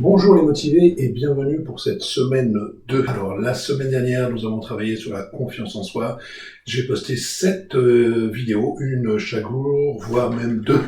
Bonjour les motivés et bienvenue pour cette semaine 2. Alors la semaine dernière, nous avons travaillé sur la confiance en soi. J'ai posté 7 vidéos, une chaque jour, voire même 2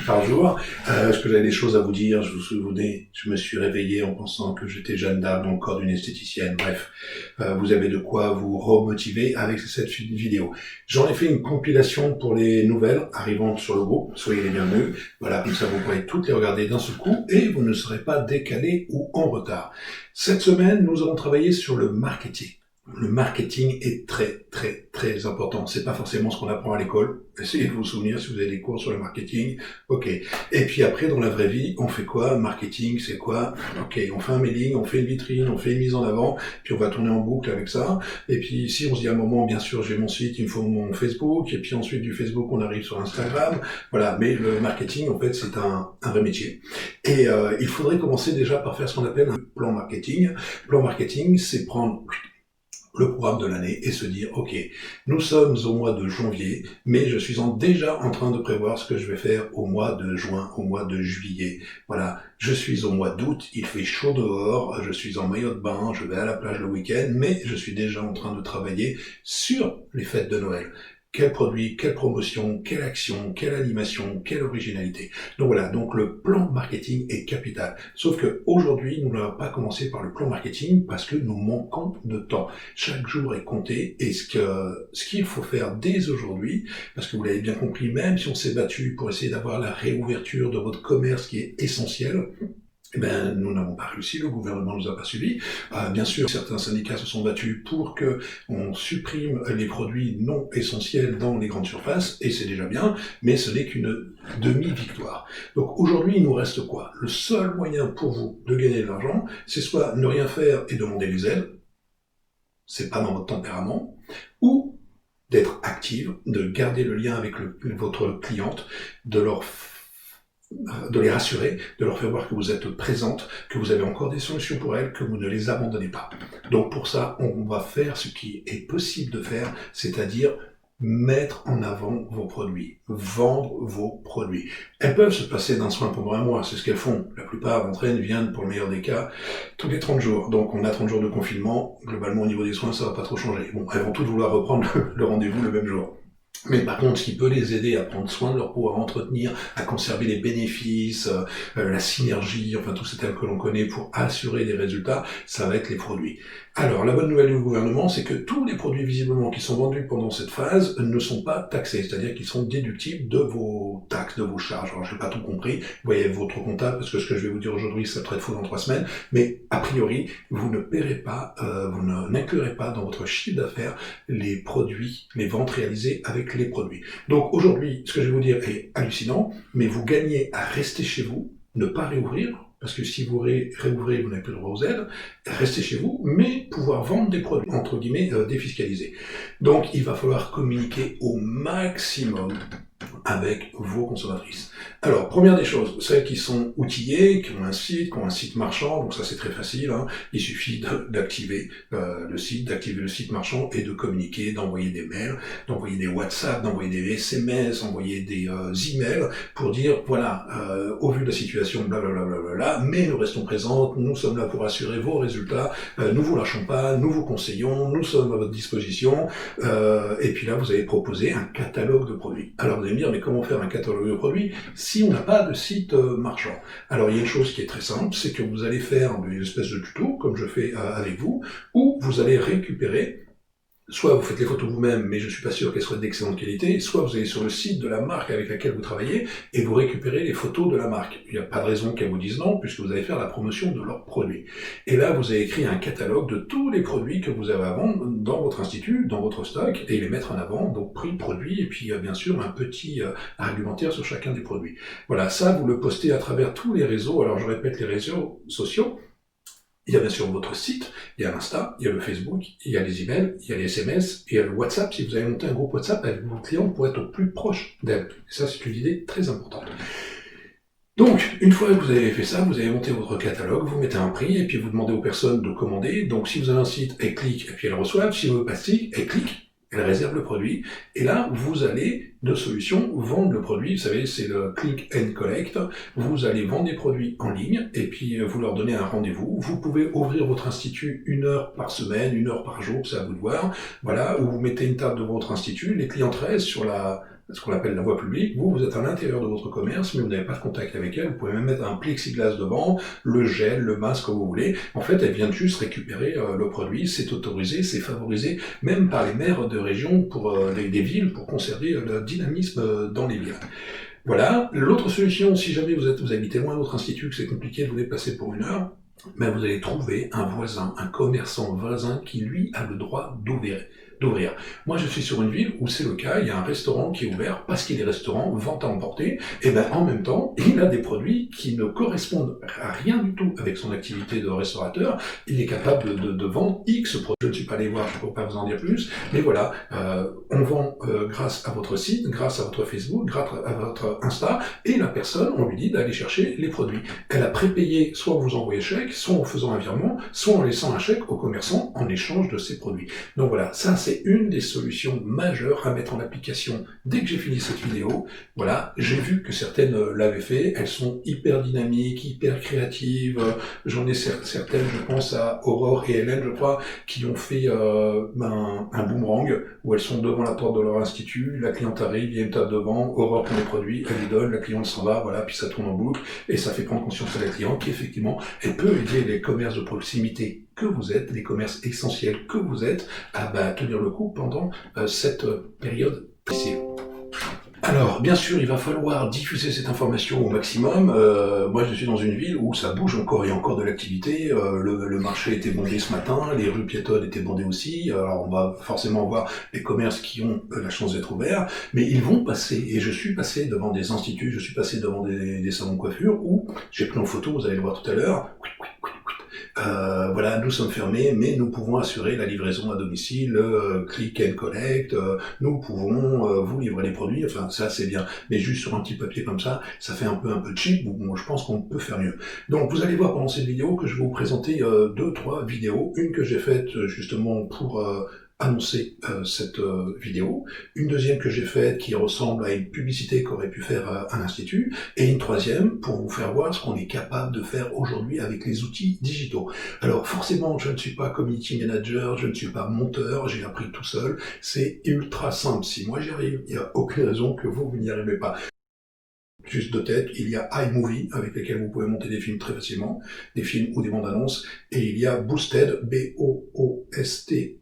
par jour. Parce que j'avais des choses à vous dire, je vous souvenez, je me suis réveillé en pensant que j'étais Jeanne d'Arc dans le corps d'une esthéticienne. Bref, vous avez de quoi vous remotiver avec cette vidéo. J'en ai fait une compilation pour les nouvelles arrivant sur le groupe, soyez les bienvenus. Voilà, comme ça vous pourrez toutes les regarder d'un seul coup et vous ne serez pas décalé ou en retard. Cette semaine, nous allons travailler sur le marketing. Le marketing est très important. C'est pas forcément ce qu'on apprend à l'école. Essayez de vous souvenir si vous avez des cours sur le marketing. Ok. Et puis après, dans la vraie vie, on fait quoi? Marketing, c'est quoi? Ok. On fait un mailing, on fait une vitrine, on fait une mise en avant, puis on va tourner en boucle avec ça. Et puis si on se dit à un moment, bien sûr, j'ai mon site, il me faut mon Facebook, et puis ensuite du Facebook, on arrive sur Instagram. Voilà. Mais le marketing, en fait, c'est un vrai métier. Et il faudrait commencer déjà par faire ce qu'on appelle un plan marketing. Plan marketing, c'est prendre le programme de l'année et se dire, ok, nous sommes au mois de janvier, mais je suis déjà en train de prévoir ce que je vais faire au mois de juin, au mois de juillet. Voilà, je suis au mois d'août, il fait chaud dehors, je suis en maillot de bain, je vais à la plage le week-end, mais je suis déjà en train de travailler sur les fêtes de Noël. Quel produit, quelle promotion, quelle action, quelle animation, quelle originalité. Donc voilà, donc le plan marketing est capital. Sauf que aujourd'hui, nous n'allons pas commencer par le plan marketing parce que nous manquons de temps. Chaque jour est compté et ce qu'il faut faire dès aujourd'hui, parce que vous l'avez bien compris, même si on s'est battu pour essayer d'avoir la réouverture de votre commerce qui est essentielle, eh ben, nous n'avons pas réussi, le gouvernement nous a pas suivis. Bien sûr, certains syndicats se sont battus pour que on supprime les produits non essentiels dans les grandes surfaces, et c'est déjà bien, mais ce n'est qu'une demi-victoire. Donc aujourd'hui, il nous reste quoi? Le seul moyen pour vous de gagner de l'argent, c'est soit ne rien faire et demander les aides, c'est pas dans votre tempérament, ou d'être active, de garder le lien avec votre cliente, de les rassurer, de leur faire voir que vous êtes présente, que vous avez encore des solutions pour elles, que vous ne les abandonnez pas. Donc pour ça, on va faire ce qui est possible de faire, c'est-à-dire mettre en avant vos produits, vendre vos produits. Elles peuvent se passer d'un soin pendant un mois, c'est ce qu'elles font. La plupart d'entre elles viennent, pour le meilleur des cas, tous les 30 jours. Donc on a 30 jours de confinement, globalement au niveau des soins, ça va pas trop changer. Bon, elles vont toutes vouloir reprendre le rendez-vous le même jour. Mais par contre, ce qui peut les aider à prendre soin de leur peau, à entretenir, à conserver les bénéfices, la synergie, enfin tous ces termes que l'on connaît pour assurer des résultats, ça va être les produits. Alors, la bonne nouvelle du gouvernement, c'est que tous les produits visiblement qui sont vendus pendant cette phase ne sont pas taxés, c'est-à-dire qu'ils sont déductibles de vos taxes, de vos charges. Alors, j'ai pas tout compris, vous voyez votre comptable, parce que ce que je vais vous dire aujourd'hui, ça peut être faux dans 3 semaines, mais a priori, vous ne paierez pas, vous n'inclurez pas dans votre chiffre d'affaires les produits, les ventes réalisées avec les produits. Donc aujourd'hui, ce que je vais vous dire est hallucinant, mais vous gagnez à rester chez vous, ne pas réouvrir, parce que si vous réouvrez, vous n'avez plus le droit aux aides, restez chez vous, mais pouvoir vendre des produits, entre guillemets, défiscalisés. Donc il va falloir communiquer au maximum avec vos consommatrices. Alors, première des choses, celles qui sont outillées, qui ont un site marchand, donc ça c'est très facile, hein, il suffit d'activer le site marchand et de communiquer, d'envoyer des mails, d'envoyer des WhatsApp, d'envoyer des SMS, d'envoyer des emails pour dire, voilà, au vu de la situation, blablabla, mais nous restons présentes, nous sommes là pour assurer vos résultats, nous vous lâchons pas, nous vous conseillons, nous sommes à votre disposition, et puis là vous allez proposer un catalogue de produits. Alors vous allez me dire, mais comment faire un catalogue de produits si on n'a pas de site marchand? Alors il y a une chose qui est très simple, c'est que vous allez faire une espèce de tuto, comme je fais avec vous, où vous allez récupérer, soit vous faites les photos vous-même, mais je suis pas sûr qu'elles soient d'excellente qualité, soit vous allez sur le site de la marque avec laquelle vous travaillez, et vous récupérez les photos de la marque. Il n'y a pas de raison qu'elles vous disent non, puisque vous allez faire la promotion de leurs produits. Et là, vous avez écrit un catalogue de tous les produits que vous avez à vendre dans votre institut, dans votre stock, et les mettre en avant, donc prix, produit, et puis bien sûr un petit argumentaire sur chacun des produits. Voilà, ça, vous le postez à travers tous les réseaux, alors je répète les réseaux sociaux. Il y a bien sûr votre site, il y a l'Insta, il y a le Facebook, il y a les emails, il y a les SMS, il y a le WhatsApp, si vous avez monté un groupe WhatsApp avec vos clients pour être au plus proche d'elles. Et ça, c'est une idée très importante. Donc, une fois que vous avez fait ça, vous avez monté votre catalogue, vous mettez un prix, et puis vous demandez aux personnes de commander. Donc, si vous avez un site, elles cliquent, et puis elles reçoivent. Si vous n'avez pas de site, elles cliquent, elle réserve le produit, et là, vous allez, de solution, vendre le produit, vous savez, c'est le click and collect, vous allez vendre des produits en ligne, et puis vous leur donnez un rendez-vous, vous pouvez ouvrir votre institut 1 heure par semaine, 1 heure par jour, c'est à vous de voir, voilà, où vous mettez une table devant votre institut, les clients restent sur ce qu'on appelle la voie publique, vous êtes à l'intérieur de votre commerce, mais vous n'avez pas de contact avec elle, vous pouvez même mettre un plexiglas devant, le gel, le masque, comme vous voulez, en fait, elle vient juste récupérer le produit, c'est autorisé, c'est favorisé, même par les maires de région pour des villes, pour conserver le dynamisme dans les villes. Voilà. L'autre solution, si jamais vous habitez loin de votre institut, que c'est compliqué de vous déplacer pour 1 heure, mais vous allez trouver un voisin, un commerçant voisin qui, lui, a le droit d'ouvrir. Moi, je suis sur une ville où c'est le cas, il y a un restaurant qui est ouvert parce qu'il est restaurant, vente à emporter, et ben en même temps, il a des produits qui ne correspondent à rien du tout avec son activité de restaurateur. Il est capable de vendre X produits. Je ne suis pas allé voir, je ne peux pas vous en dire plus, mais voilà, on vend grâce à votre site, grâce à votre Facebook, grâce à votre Insta, et la personne, on lui dit d'aller chercher les produits. Elle a prépayé, soit en vous envoyez chèque, soit en faisant un virement, soit en laissant un chèque au commerçant en échange de ses produits. Donc voilà, ça c'est une des solutions majeures à mettre en application dès que j'ai fini cette vidéo. Voilà, j'ai vu que certaines l'avaient fait, elles sont hyper dynamiques, hyper créatives, j'en ai certaines, je pense à Aurore et Hélène, je crois, qui ont fait un boomerang, où elles sont devant la porte de leur institut, la cliente arrive, il y a une table devant, Aurore prend les produits, elle les donne, la cliente s'en va, voilà, puis ça tourne en boucle, et ça fait prendre conscience à la cliente qu'effectivement, elle peut aider les commerces de proximité que vous êtes, les commerces essentiels que vous êtes, à tenir le coup pendant cette période difficile. Alors, bien sûr, il va falloir diffuser cette information au maximum. Moi, je suis dans une ville où ça bouge encore, il y a encore de l'activité. Le marché était bondé ce matin, les rues piétonnes étaient bondées aussi. Alors, on va forcément voir les commerces qui ont la chance d'être ouverts, mais ils vont passer. Et je suis passé devant des instituts, je suis passé devant des salons de coiffure où j'ai pris en photo, vous allez le voir tout à l'heure. Voilà, nous sommes fermés, mais nous pouvons assurer la livraison à domicile, click and collect, nous pouvons vous livrer les produits, enfin ça c'est bien, mais juste sur un petit papier comme ça, ça fait un peu cheap, bon, je pense qu'on peut faire mieux. Donc vous allez voir pendant cette vidéo que je vais vous présenter 2-3 vidéos, une que j'ai faite justement pour annoncer cette vidéo, une deuxième que j'ai faite qui ressemble à une publicité qu'aurait pu faire un institut, et une troisième pour vous faire voir ce qu'on est capable de faire aujourd'hui avec les outils digitaux. Alors forcément, je ne suis pas community manager, je ne suis pas monteur, j'ai appris tout seul, c'est ultra simple. Si moi j'y arrive, il n'y a aucune raison que vous n'y arrivez pas. Juste de tête, il y a iMovie avec lesquels vous pouvez monter des films très facilement, des films ou des bandes annonces, et il y a Boosted, B-O-O-S-T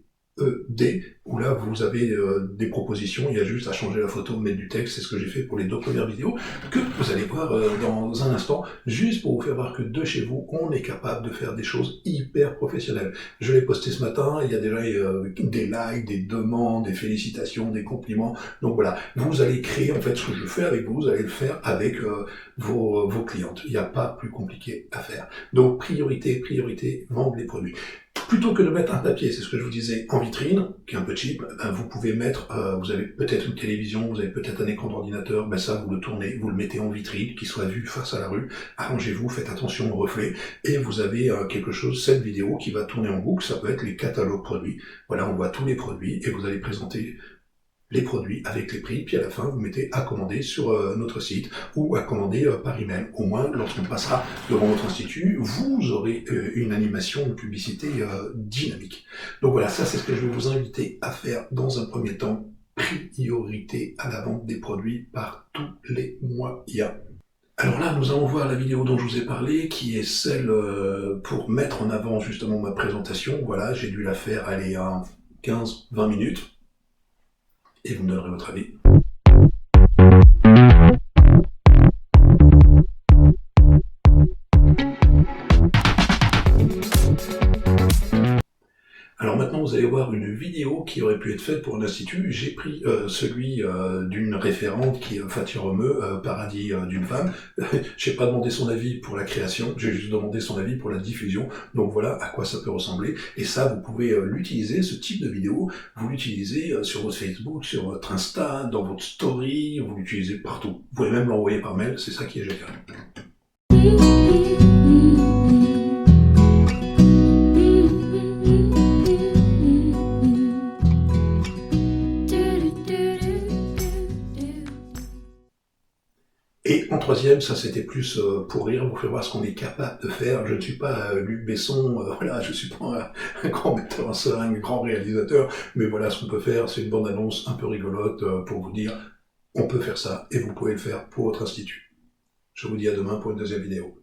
où là vous avez des propositions, il y a juste à changer la photo, mettre du texte, c'est ce que j'ai fait pour les 2 premières vidéos, que vous allez voir dans un instant, juste pour vous faire voir que de chez vous, on est capable de faire des choses hyper professionnelles. Je l'ai posté ce matin, il y a déjà des likes, des demandes, des félicitations, des compliments, donc voilà, vous allez créer en fait ce que je fais avec vous, vous allez le faire avec vos clientes, il n'y a pas plus compliqué à faire. Donc priorité, vendre les produits. Plutôt que de mettre un papier, c'est ce que je vous disais, en vitrine, qui est un peu cheap, vous pouvez mettre, vous avez peut-être une télévision, vous avez peut-être un écran d'ordinateur, ça vous le tournez, vous le mettez en vitrine, qu'il soit vu face à la rue, arrangez-vous, faites attention au reflet, et vous avez quelque chose, cette vidéo qui va tourner en boucle, ça peut être les catalogues produits. Voilà, on voit tous les produits, et vous allez présenter les produits avec les prix, puis à la fin, vous mettez à commander sur notre site ou à commander par email. Au moins, lorsqu'on passera devant votre institut, vous aurez une animation, une publicité dynamique. Donc voilà, ça c'est ce que je vais vous inviter à faire dans un premier temps. Priorité à la vente des produits par tous les moyens. Alors là, nous allons voir la vidéo dont je vous ai parlé, qui est celle pour mettre en avant justement ma présentation. Voilà, j'ai dû la faire, aller à 15-20 minutes. Et vous me donnerez votre avis. Alors maintenant, vous allez voir une vidéo qui aurait pu être faite pour un institut. J'ai pris celui d'une référente qui est Fatia Romeu, Paradis d'une femme. J'ai pas demandé son avis pour la création, j'ai juste demandé son avis pour la diffusion. Donc voilà à quoi ça peut ressembler. Et ça, vous pouvez l'utiliser, ce type de vidéo, vous l'utilisez sur votre Facebook, sur votre Insta, dans votre story, vous l'utilisez partout. Vous pouvez même l'envoyer par mail, c'est ça qui est génial. troisième, ça c'était plus pour rire, vous faire voir ce qu'on est capable de faire. Je ne suis pas Luc Besson, voilà, je suis pas un grand metteur en scène, un grand réalisateur, mais voilà ce qu'on peut faire, c'est une bande-annonce un peu rigolote pour vous dire, on peut faire ça et vous pouvez le faire pour votre institut. Je vous dis à demain pour une deuxième vidéo.